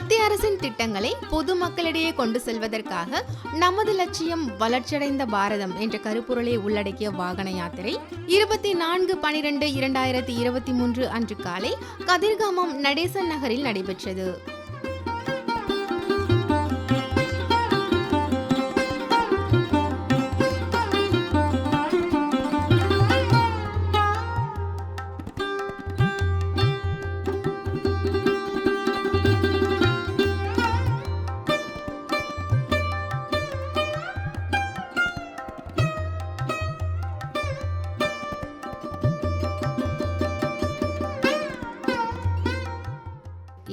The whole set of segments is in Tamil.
மத்திய அரசின் திட்டங்களை பொதுமக்களிடையே கொண்டு செல்வதற்காக நமது லட்சியம் வளர்ச்சியடைந்த பாரதம் என்ற கருப்பொருளை உள்ளடக்கிய வாகன யாத்திரை 24/12/2023 அன்று காலை கதிர்காமம் நடேசன் நகரில் நடைபெற்றது.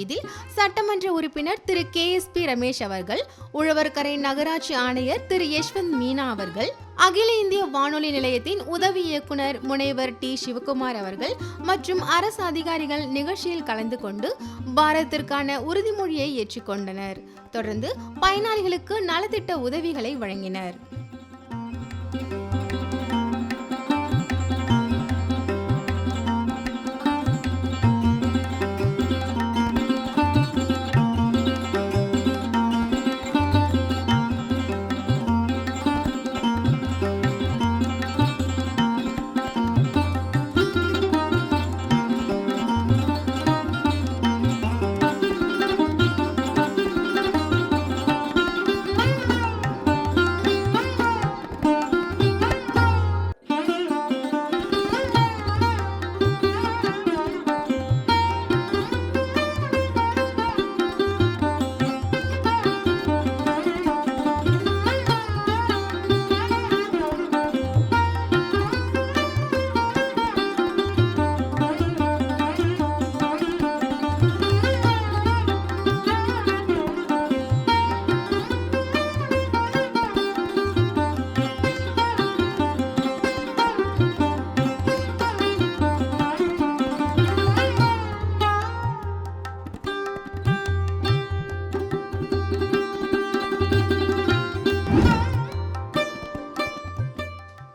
இதில் சட்டமன்ற உறுப்பினர் திரு KSP ரமேஷ் அவர்கள், உழவர்கரை நகராட்சி ஆணையர் திரு யஷ்வந்த் மீனா அவர்கள், அகில இந்திய வானொலி நிலையத்தின் உதவி இயக்குனர் முனைவர் T சிவகுமார் அவர்கள் மற்றும் அரசு அதிகாரிகள் நிகழ்ச்சியில் கலந்து கொண்டு பாரதத்திற்கான உறுதிமொழியை ஏற்றுக்கொண்டனர். தொடர்ந்து பயனாளிகளுக்கு நலத்திட்ட உதவிகளை வழங்கினர்.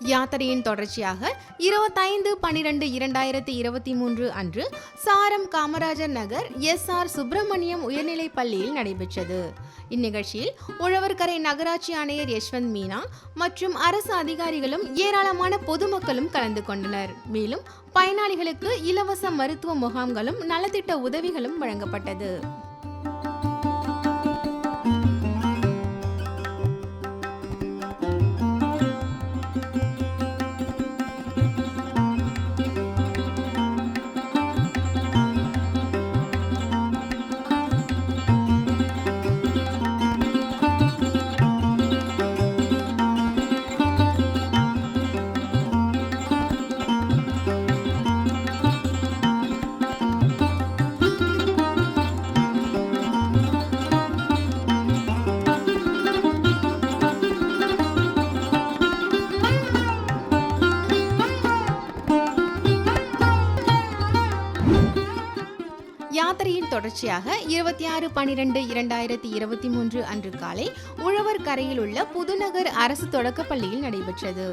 யாத்திரையின் தொடர்ச்சியாக 25/12/2023 அன்று சாரம் காமராஜர் நகர் SR சுப்பிரமணியம் உயர்நிலைப் பள்ளியில் நடைபெற்றது. இந்நிகழ்ச்சியில் உழவர்கரை நகராட்சி ஆணையர் யஷ்வந்த் மீனா மற்றும் அரசு அதிகாரிகளும் ஏராளமான பொதுமக்களும் கலந்து கொண்டனர். மேலும் பயனாளிகளுக்கு இலவச மருத்துவ முகாம்களும் நலத்திட்ட உதவிகளும் வழங்கப்பட்டது. யாத்திரையின் தொடர்ச்சியாக 26/12/2023 அன்று காலை உழவர்கரையில் உள்ள புதுநகர் அரசு தொடக்கப் பள்ளியில் நடைபெற்றது.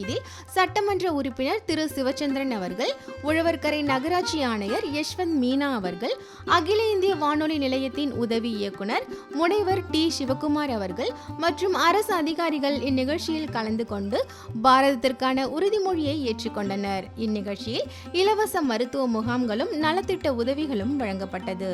இதில் சட்டமன்ற உறுப்பினர் திரு சிவச்சந்திரன் அவர்கள், உழவர்கரை நகராட்சி ஆணையர் யஷ்வந்த் மீனா அவர்கள், அகில இந்திய வானொலி நிலையத்தின் உதவி இயக்குனர் முனைவர் T சிவகுமார் அவர்கள் மற்றும் அரசு அதிகாரிகள் இந்நிகழ்ச்சியில் கலந்து கொண்டு பாரதத்திற்கான உறுதிமொழியை ஏற்றுக்கொண்டனர். இந்நிகழ்ச்சியில் இலவச மருத்துவ முகாம்களும் நலத்திட்ட உதவிகளும் வழங்கப்பட்டது.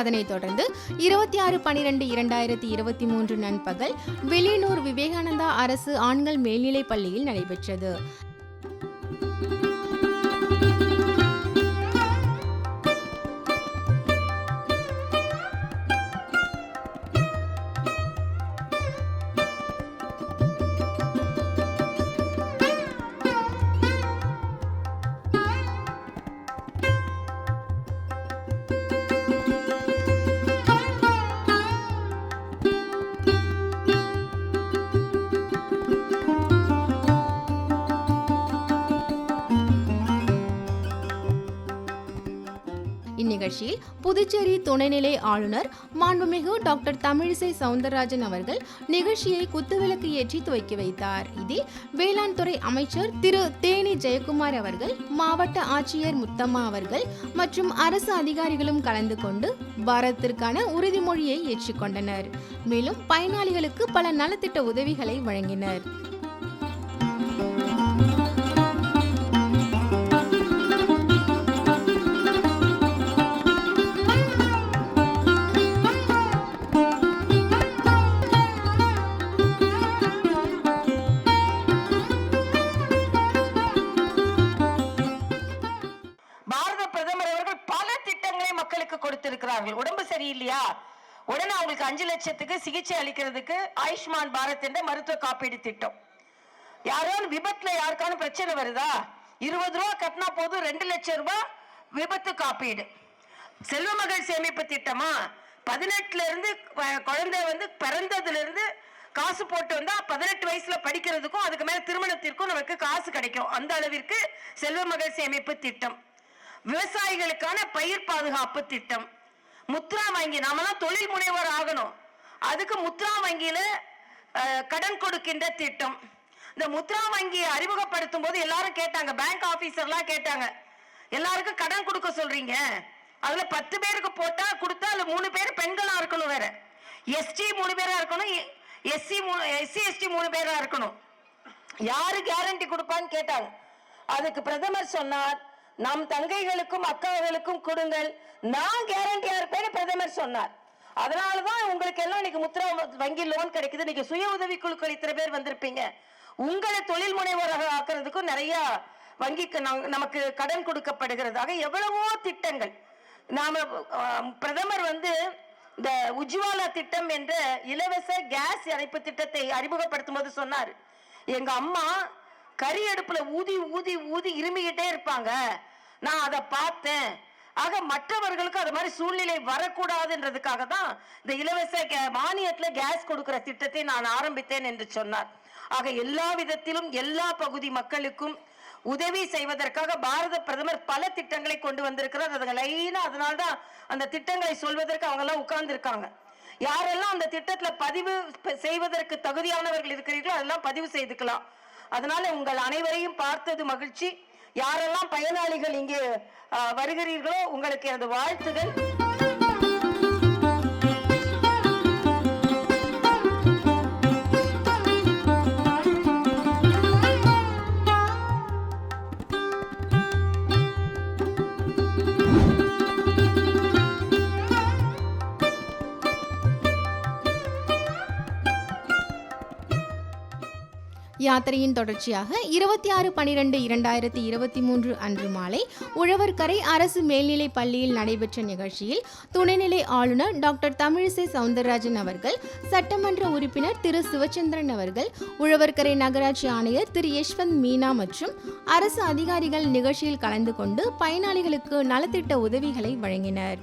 அதனைத் தொடர்ந்து 26/12/2023 நண்பகல் வில்லியனூர் விவேகானந்தா அரசு ஆண்கள் மேல்நிலைப் பள்ளியில் நடைபெற்றது. இந்நிகழ்ச்சியில் புதுச்சேரி துணைநிலை ஆளுநர் மாண்புமிகு டாக்டர் தமிழிசை சவுந்தரராஜன் அவர்கள் நிகழ்ச்சியை குத்துவிளக்கு ஏற்றி துவக்கி வைத்தார். இதில் வேளாண் துறை அமைச்சர் திரு தேனி ஜெயக்குமார் அவர்கள், மாவட்ட ஆட்சியர் முத்தம்மா அவர்கள் மற்றும் அரசு அதிகாரிகளும் கலந்து கொண்டு பாரதத்திற்கான உறுதிமொழியை ஏற்றுக்கொண்டனர். மேலும் பயனாளிகளுக்கு பல நலத்திட்ட உதவிகளை வழங்கினர். உடம்பு சரியில்லையா, உடனே அவங்களுக்கு 5 லட்சத்துக்கு சிகிச்சை அளிக்கிறதுக்கு ஆயுஷ்மான் பாரத் என்ற மருத்துவ காப்பீடு திட்டம். யாரும் விபத்துல யாருக்கான பிரச்சனை வருதா, 20 ரூபாய் கட்டினா போதும் 2 லட்சம் ரூபாய் விபத்து காப்பீடு. செல்வ மகள் சேமிப்பு திட்டமா, 18ல இருந்து குழந்தை பிறந்ததுல இருந்து காசு போட்டு வந்தா 18 வயசுல படிக்கிறதுக்கும் அதுக்கு மேல திருமணத்திற்கும் நமக்கு காசு கிடைக்கும். அந்த அளவிற்கு செல்வ மகள் சேமிப்பு திட்டம். விவசாயிகளுக்கான பயிர் பாதுகாப்பு திட்டம். முத்ரா வங்கி, நாமெல்லாம் தொழில் முனைவர் ஆகணும், அதுக்கு முத்ரா வங்கியில கடன் கொடுக்கின்ற திட்டம். இந்த முத்ரா வங்கியை அறிமுகப்படுத்தும் போது எல்லாரும் கேட்டாங்க, பேங்க் ஆபீசர்லாம் கேட்டாங்க, எல்லாருக்கும் கடன் கொடுக்க சொல்றீங்க, அதுல 10 பேருக்கு போட்டா கொடுத்தா அதுல 3 பேர் பெண்களா இருக்கணும், வேற எஸ்டி 3 பேரா இருக்கணும், எஸ்சி எஸ்டி 3 பேரா இருக்கணும். யாரு கேரண்டி கொடுப்பான்னு கேட்டாங்க. அதுக்கு பிரதமர் சொன்னார், நம் தங்கைகளுக்கும் அக்காவுகளுக்கும் கொடுங்கள், நான் கேரண்டியா இருப்பேன்னு பிரதமர் சொன்னார். அதனாலதான் உங்களுக்கு எல்லாம் இன்னைக்கு முத்ரா வங்கி லோன் கிடைக்குது. இன்னைக்கு சுய உதவி குழுக்கள் இத்தனை பேர் வந்திருப்பீங்க. உங்களை தொழில் முனைவோராக ஆக்குறதுக்கும் நிறைய வங்கிக்கு நமக்கு கடன் கொடுக்கப்படுகிறது. ஆக எவ்வளவோ திட்டங்கள். நாம பிரதமர் இந்த உஜ்வாலா திட்டம் என்ற இலவச கேஸ் இணைப்பு திட்டத்தை அறிமுகப்படுத்தும் போது சொன்னார், எங்க அம்மா கறி அடுப்புல ஊதி ஊதி ஊதி இருமிக்கிட்டே இருப்பாங்க, நான் அதை பார்த்தேன். ஆக மற்றவர்களுக்கு அது மாதிரி சூழ்நிலை வரக்கூடாதுன்றதுக்காக தான் இந்த இலவச மானியத்துல கேஸ் கொடுக்கிற திட்டத்தை நான் ஆரம்பித்தேன் என்று சொன்னார். ஆக எல்லா விதத்திலும் எல்லா பகுதி மக்களுக்கும் உதவி செய்வதற்காக பாரத பிரதமர் பல திட்டங்களை கொண்டு வந்திருக்கிறார். அதுங்க லைனா, அதனால்தான் அந்த திட்டங்களை சொல்வதற்கு அவங்க எல்லாம் உட்கார்ந்து இருக்காங்க. யாரெல்லாம் அந்த திட்டத்துல பதிவு செய்வதற்கு தகுதியானவர்கள் இருக்கிறீர்களோ அதெல்லாம் பதிவு செய்துக்கலாம். அதனால உங்கள் அனைவரையும் பார்த்தது மகிழ்ச்சி. யாரெல்லாம் பயனாளிகள் இங்கே வருகிறீர்களோ உங்களுக்கு எனது வாழ்த்துகள். யாத்திரையின் தொடர்ச்சியாக 26/12/2023 அன்று மாலை உழவர்கரை அரசு மேல்நிலைப் பள்ளியில் நடைபெற்ற நிகழ்ச்சியில் துணைநிலை ஆளுநர் டாக்டர் தமிழிசை சவுந்தரராஜன் அவர்கள், சட்டமன்ற உறுப்பினர் திரு சிவச்சந்திரன் அவர்கள், உழவர்கரை நகராட்சி ஆணையர் திரு யஷ்வந்த் மீனா மற்றும் அரசு அதிகாரிகள் நிகழ்ச்சியில் கலந்து கொண்டு பயனாளிகளுக்கு நலத்திட்ட உதவிகளை வழங்கினர்.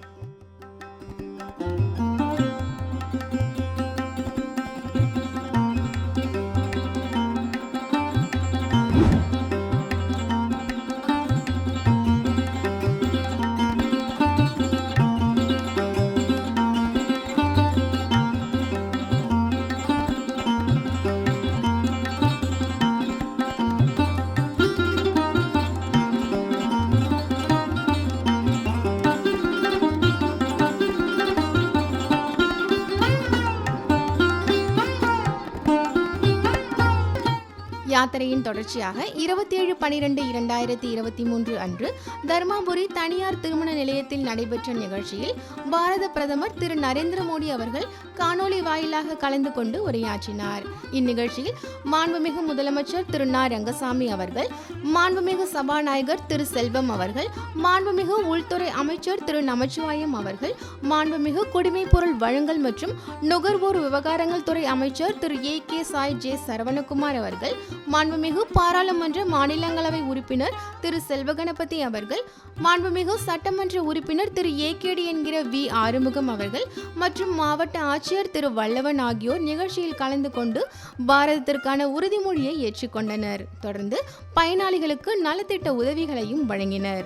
யாத்திரையின் தொடர்ச்சியாக 27/12/2023 அன்று தர்மாபுரி தனியார் திருமண நிலையத்தில் நடைபெற்ற நிகழ்ச்சியில் பாரத பிரதமர் திரு நரேந்திர மோடி அவர்கள் காணொலி வாயிலாக கலந்து கொண்டு உரையாற்றினார். இந்நிகழ்ச்சியில் மாண்புமிகு முதலமைச்சர் திரு ந. ரங்கசாமி அவர்கள், மாண்புமிகு சபாநாயகர் திரு செல்வம் அவர்கள், மாண்புமிகு உள்துறை அமைச்சர் திரு நமச்சிவாயம் அவர்கள், மாண்புமிகு குடிமைப் பொருள் வழங்கல் மற்றும் நுகர்வோர் விவகாரங்கள் துறை அமைச்சர் திரு A.K. சாய் ஜே சரவணகுமார் அவர்கள், மாண்புமிகு பாராளுமன்ற மாநிலங்களவை உறுப்பினர் திரு செல்வகணபதி அவர்கள், மாண்புமிகு சட்டமன்ற உறுப்பினர் திரு A.K.D என்கிற வி. ஆறுமுகம் அவர்கள் மற்றும் மாவட்ட ஆட்சியர் திரு வல்லவன் ஆகியோர் நிகழ்ச்சியில் கலந்து கொண்டு பாரதத்திற்கான உறுதிமொழியை ஏற்றுக்கொண்டனர். தொடர்ந்து பயனாளிகளுக்கு நலத்திட்ட உதவிகளையும் வழங்கினர்.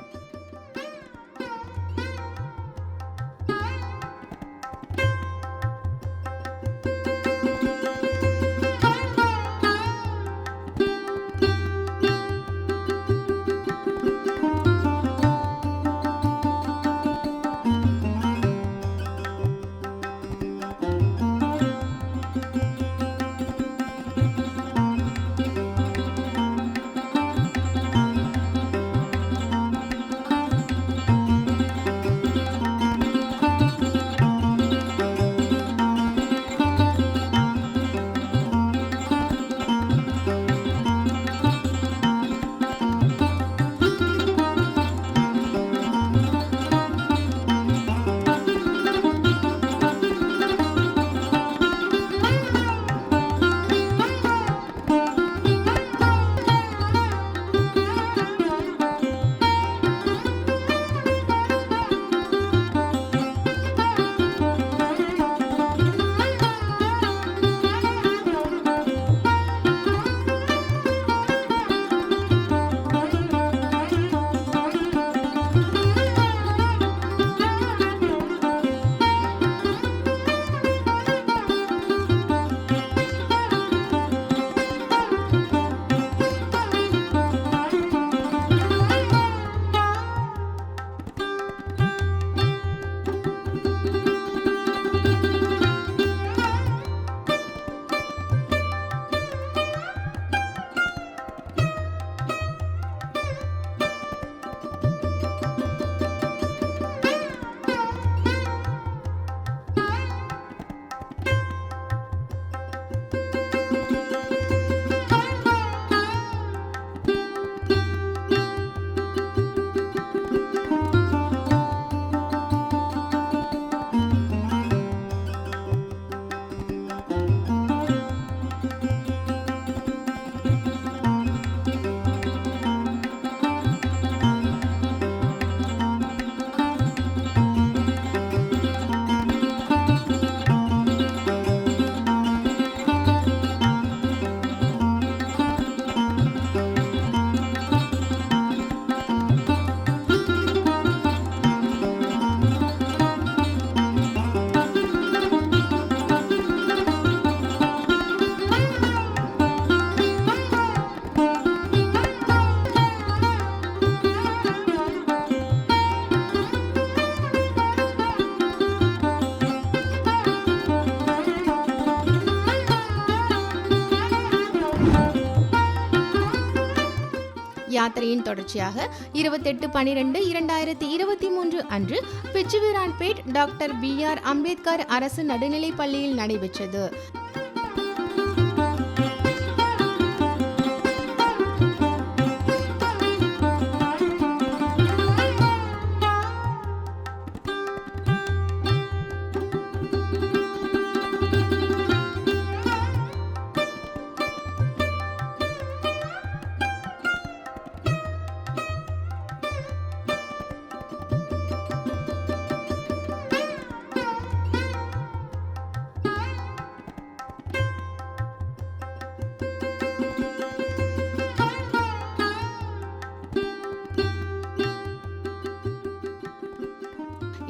யாத்திரையின் தொடர்ச்சியாக 28/12/2023 அன்று பிச்சுவீரான்பேட் டாக்டர் B.R. அம்பேத்கர் அரசு நடுநிலைப் பள்ளியில் நடைபெற்றது.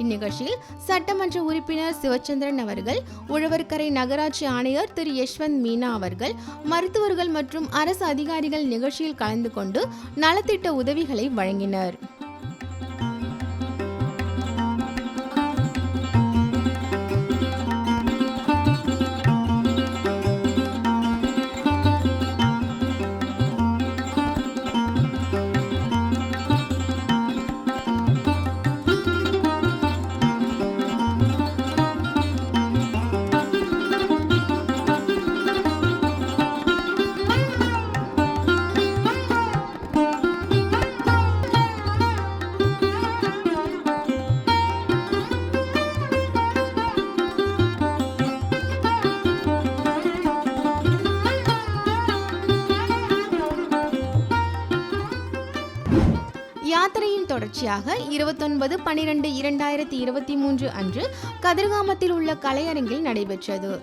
இந்நிகழ்ச்சியில் சட்டமன்ற உறுப்பினர் சிவச்சந்திரன் அவர்கள், உழவர்கரை நகராட்சி ஆணையர் திரு யஷ்வந்த் மீனா அவர்கள், மருத்துவர்கள் மற்றும் அரசு அதிகாரிகள் நிகழ்ச்சியில் கலந்து கொண்டு நலத்திட்ட உதவிகளை வழங்கினர். யாத்திரையின் தொடர்ச்சியாக 29/12/2023 அன்று கதிர்காமத்தில் உள்ள கலையரங்கில் நடைபெற்றது.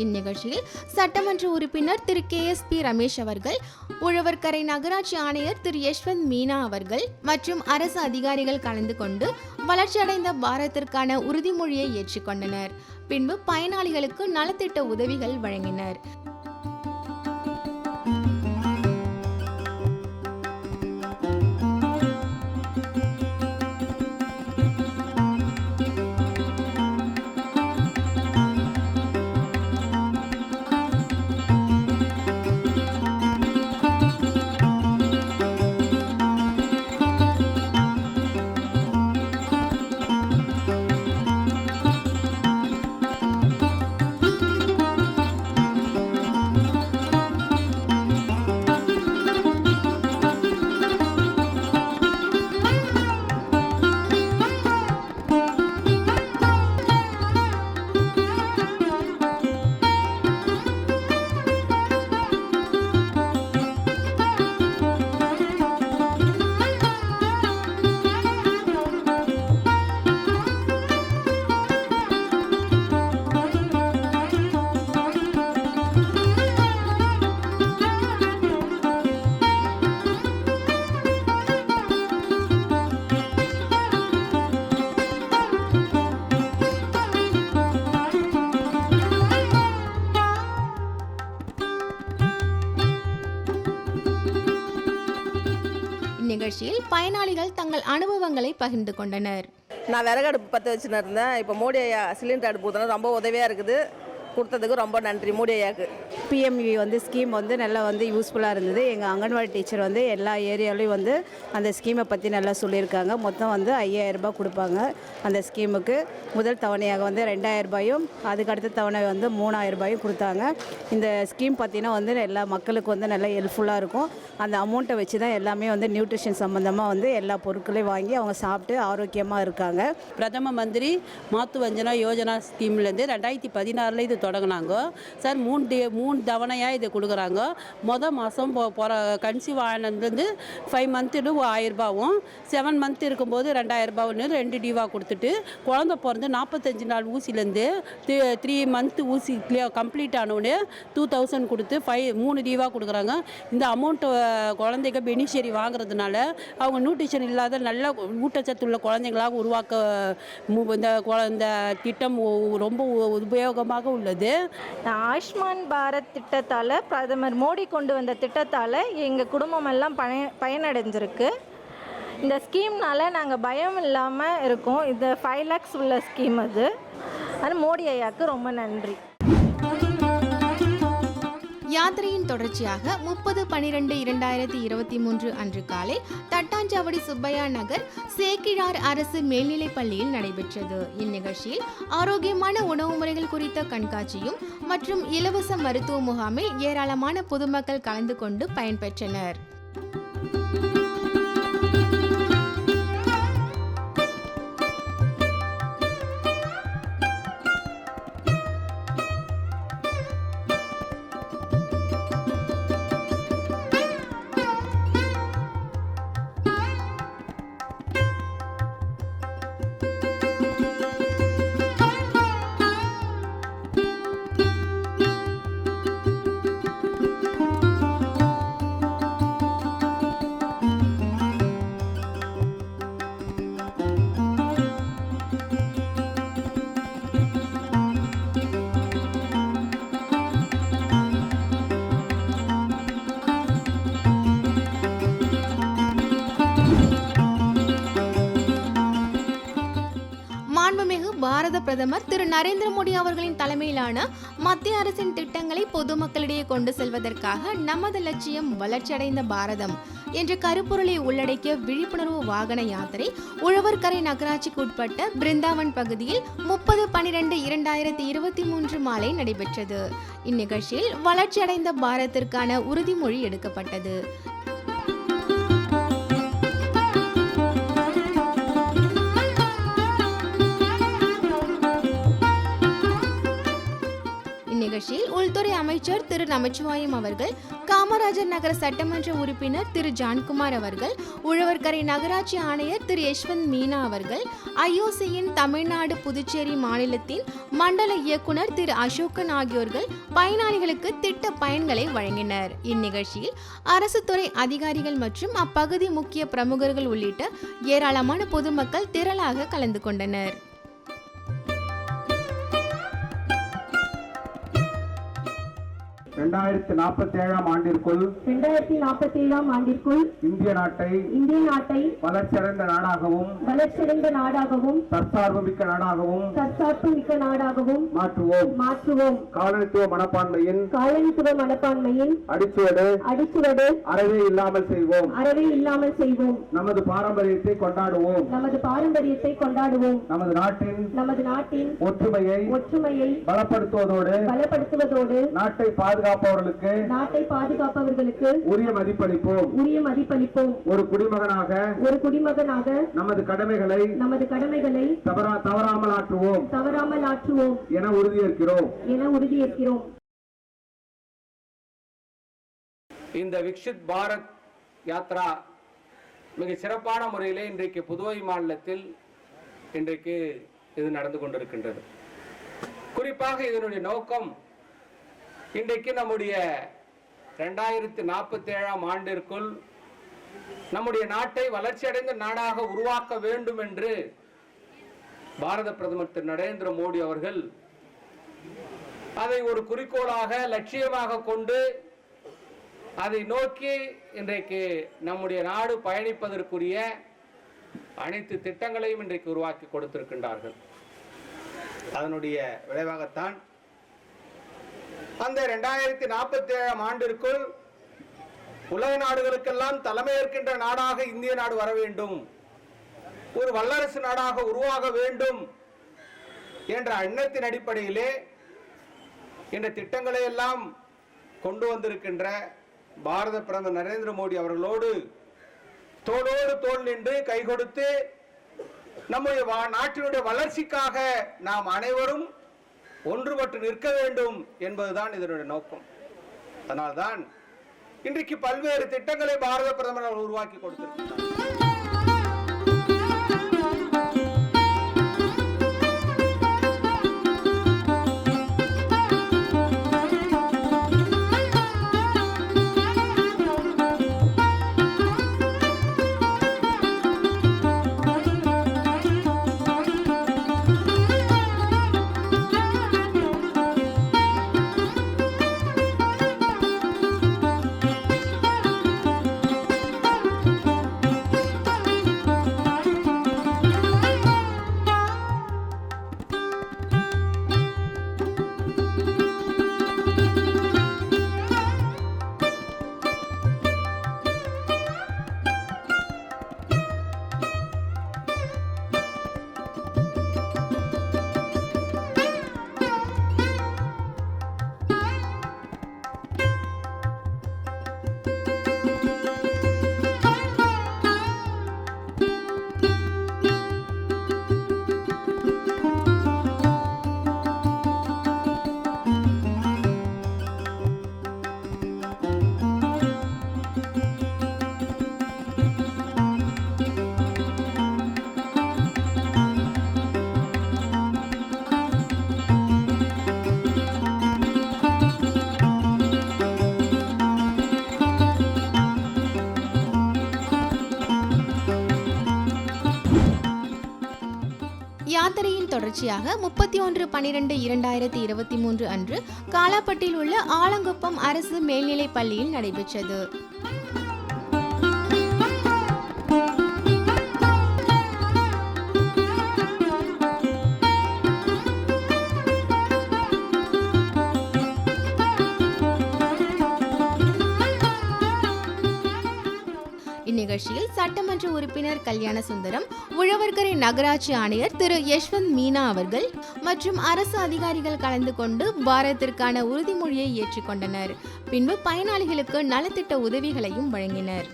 இந்நிகழ்ச்சியில் சட்டமன்ற உறுப்பினர் திரு KSP ரமேஷ் அவர்கள், உழவர்கரை நகராட்சி ஆணையர் திரு யஷ்வந்த் மீனா அவர்கள் மற்றும் அரசு அதிகாரிகள் கலந்து கொண்டு வளர்ச்சியடைந்த பாரதத்திற்கான உறுதிமொழியை ஏற்றுக்கொண்டனர். பின்பு பயனாளிகளுக்கு நலத்திட்ட உதவிகள் வழங்கினர். நிகழ்ச்சியில் பயனாளிகள் தங்கள் அனுபவங்களை பகிர்ந்து கொண்டனர். நான் விறகு அடுப்பு பற்ற வச்சுன்னு இருந்தேன். இப்போ மோடி ஐயா சிலிண்டர் அடுப்பு ஊற்றினா ரொம்ப உதவியாக இருக்குது. கொடுத்ததுக்கு ரொம்ப நன்றி மோடி ஐயாவுக்கு. PMV ஸ்கீம் நல்லா யூஸ்ஃபுல்லாக இருந்தது. எங்கள் அங்கன்வாடி டீச்சர் எல்லா ஏரியாலையும் அந்த ஸ்கீமை பற்றி நல்லா சொல்லியிருக்காங்க. மொத்தம் 5000 ரூபாய் கொடுப்பாங்க. அந்த ஸ்கீமுக்கு முதல் தவணையாக 2000 ரூபாயும் அதுக்கு அடுத்த தவணை 3000 ரூபாயும் கொடுத்தாங்க. இந்த ஸ்கீம் பார்த்தீங்கன்னா எல்லா மக்களுக்கு நல்லா ஹெல்ப்ஃபுல்லாக இருக்கும். அந்த அமௌண்ட்டை வச்சு தான் எல்லாமே நியூட்ரிஷன் சம்மந்தமாக எல்லா பொருட்களையும் வாங்கி அவங்க சாப்பிட்டு ஆரோக்கியமாக இருக்காங்க. பிரதம மந்திரி மாத்து வஞ்சனா யோஜனா ஸ்கீம்லேருந்து 2016 இது தொடங்கினாங்க சார். 3 தவணையாக இது கொடுக்குறாங்க. மாதம் கன்சீவ் ஆனதுலேருந்து 5 மந்த்து 1000 ரூபாவும் 7 மந்த் இருக்கும்போது 2000 ரூபான்னு 2 டிவா கொடுத்துட்டு, குழந்தை பிறந்து 45 நாள் ஊசிலேருந்து 3 மந்த் ஊசி கம்ப்ளீட் ஆனவுடனே 2000 கொடுத்து 3 டிவா கொடுக்குறாங்க. இந்த அமௌண்ட்டு குழந்தைங்க பெனிஷியரி வாங்குறதுனால அவங்க நியூட்ரிஷன் இல்லாத நல்ல ஊட்டச்சத்து உள்ள குழந்தைங்களாக உருவாக்க இந்த திட்டம் ரொம்ப உபயோகமாக உள்ளது. ஆயுஷ்மான் பாரத் திட்டத்தால், பிரதமர் மோடி கொண்டு வந்த திட்டத்தால் எங்கள் குடும்பம் எல்லாம் பயனடைஞ்சிருக்கு. இந்த ஸ்கீம்னால நாங்கள் பயம் இல்லாமல் இருக்கோம். இது 5 lakhs உள்ள ஸ்கீம். அது மோடி ஐயாவுக்கு ரொம்ப நன்றி. யாத்திரையின் தொடர்ச்சியாக 30/12/2023 அன்று காலை தட்டாஞ்சாவடி சுப்பையா நகர் சேக்கிழார் அரசு மேல்நிலைப் பள்ளியில் நடைபெற்றது. இந்நிகழ்ச்சியில் ஆரோக்கியமான உணவு முறைகள் குறித்த கண்காட்சியும் மற்றும் இலவச மருத்துவ முகாமில் ஏராளமான பொதுமக்கள் கலந்து கொண்டு பயன்பெற்றனர். பாரத பிரதமர் திரு நரேந்திர மோடி அவர்களின் தலைமையிலான மத்திய அரசின் திட்டங்களை பொதுமக்களிடையே கொண்டு செல்வதற்காக நமது லட்சியம் வளர்ச்சியடைந்த பாரதம் என்ற கருப்பொருளை உள்ளடக்கிய விழிப்புணர்வு வாகன யாத்திரை உழவர்கரை நகராட்சிக்கு உட்பட்ட பிருந்தாவன் பகுதியில் 30/12/2023 மாலை நடைபெற்றது. இந்நிகழ்ச்சியில் வளர்ச்சியடைந்த பாரதத்திற்கான உறுதிமொழி எடுக்கப்பட்டது. இந்நிகழ்ச்சியில் உள்துறை அமைச்சர் திரு நமச்சிவாயம் அவர்கள், காமராஜர் நகர சட்டமன்ற உறுப்பினர் திரு ஜான்குமார் அவர்கள், உழவர்கரை நகராட்சி ஆணையர் திரு யஷ்வந்த் மீனா அவர்கள், ஐஓசியின் தமிழ்நாடு புதுச்சேரி மாநிலத்தின் மண்டல இயக்குனர் திரு அசோகன் ஆகியோர்கள் பயனாளிகளுக்கு திட்ட பயன்களை வழங்கினர். இந்நிகழ்ச்சியில் அரசு துறை அதிகாரிகள் மற்றும் அப்பகுதி முக்கிய பிரமுகர்கள் உள்ளிட்ட ஏராளமான பொதுமக்கள் திரளாக கலந்து கொண்டனர். 2047 ஆண்டிற்குள் இந்திய நாட்டை வளர்ச்சியடைந்த நாடாகவும் தற்சார்பு மிக்க நாடாகவும் மாற்றுவோம். காலனித்துவ மனப்பான்மையின் அடிச்சுவடு அறவே இல்லாமல் செய்வோம். நமது பாரம்பரியத்தை கொண்டாடுவோம். நமது நாட்டின் ஒற்றுமையை பலப்படுத்துவதோடு நாட்டை பாதுகாப்பவர்களுக்கு உரிய மதிப்பளிப்போம். ஒரு குடிமகனாக நமது கடமைகளை தவறாமல் ஆற்றுவோம் என உறுதியேற்கிறோம். இந்த விக்ஷித் பாரத் யாத்ரா மிக சிறப்பான முறையிலே இன்றைக்கு புதுவை மாநிலத்தில் இன்றைக்கு இது நடந்து கொண்டிருக்கின்றது. குறிப்பாக இதனுடைய நோக்கம் இன்றைக்கு நம்முடைய 2047 ஆண்டிற்குள் நம்முடைய நாட்டை வளர்ச்சியடைந்த நாடாக உருவாக்க வேண்டும் என்று பாரத பிரதமர் திரு நரேந்திர மோடி அவர்கள் அதை ஒரு குறிக்கோளாக லட்சியமாக கொண்டு அதை நோக்கி இன்றைக்கு நம்முடைய நாடு பயணிப்பதற்குரிய அனைத்து திட்டங்களையும் இன்றைக்கு உருவாக்கி கொடுத்திருக்கின்றார்கள். அதனுடைய விளைவாகத்தான் அந்த 2047 ஆண்டிற்குள் உலக நாடுகளுக்கெல்லாம் தலைமையேற்கின்ற நாடாக இந்திய நாடு வர வேண்டும், ஒரு வல்லரசு நாடாக உருவாக வேண்டும் என்ற எண்ணத்தின் அடிப்படையிலே இந்த திட்டங்களை எல்லாம் கொண்டு வந்திருக்கின்ற பாரத பிரதமர் நரேந்திர மோடி அவர்களோடு தோளோடு தோள் நின்று கை கொடுத்து நம்முடைய நாட்டினுடைய வளர்ச்சிக்காக நாம் அனைவரும் ஒன்றுபட்டு நிற்க வேண்டும் என்பதுதான் இதனுடைய நோக்கம். அதனால்தான் இன்றைக்கு பல்வேறு திட்டங்களை பாரத பிரதமர் உருவாக்கி கொடுத்திருக்கிறார். யாத்திரையின் தொடர்ச்சியாக 31/12/2023 அன்று காலாப்பட்டில் உள்ள ஆலங்குப்பம் அரசு மேல்நிலைப் பள்ளியில் நடைபெற்றது. நிகழ்ச்சியில் சட்டமன்ற உறுப்பினர் கல்யாண சுந்தரம், உழவர்கரை நகராட்சி ஆணையர் திரு யஷ்வந்த் மீனா அவர்கள் மற்றும் அரசு அதிகாரிகள் கலந்து கொண்டு பாரதத்திற்கான உறுதிமொழியை ஏற்றுக்கொண்டனர். பின்பு பயனாளிகளுக்கு நலத்திட்ட உதவிகளையும் வழங்கினர்.